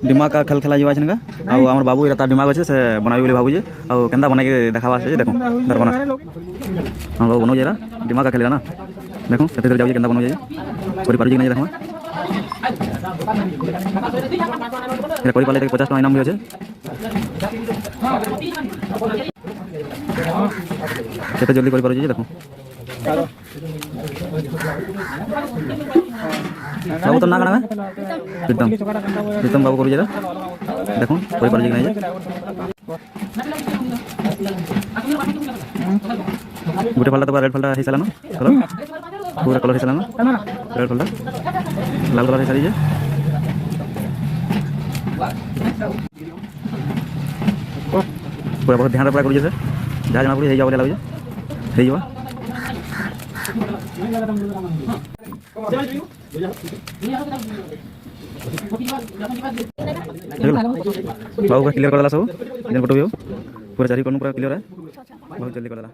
दिमाग का खेल खेला जावा छनगा आ हमर बाबू एटा दिमाग अछि से बनाबी बोली भाबू जे आ केंदा बना के देखावा छै देखो दर बना हम बाबू बनो जेरा दिमाग का खेल ना देखो कते देर जाऊ केंदा बनो जे कोरी पारू जे नहीं देखो ये कोरी पाले 50 टका इनाम भी अछि केते जल्दी कोरी पारू जे देखो बाबू तो ना करा एकदम एकदम बाबू करू जरा देखो कोई पर नहीं है गुटे फलटा तो रेड फलटा हिसाला ना कलर पूरा कलर हिसाला ना रेड फलटा लाल कलर हिसाली जे पूरा बहुत ध्यान पूरा करू जे जहाज ना पूरी हे जाव ले लाउ जे हे जाव बाबू का क्लियर कर दला सब फोटो भी पूरा चारी पूरा क्लियर है बहुत जल्दी कर दला।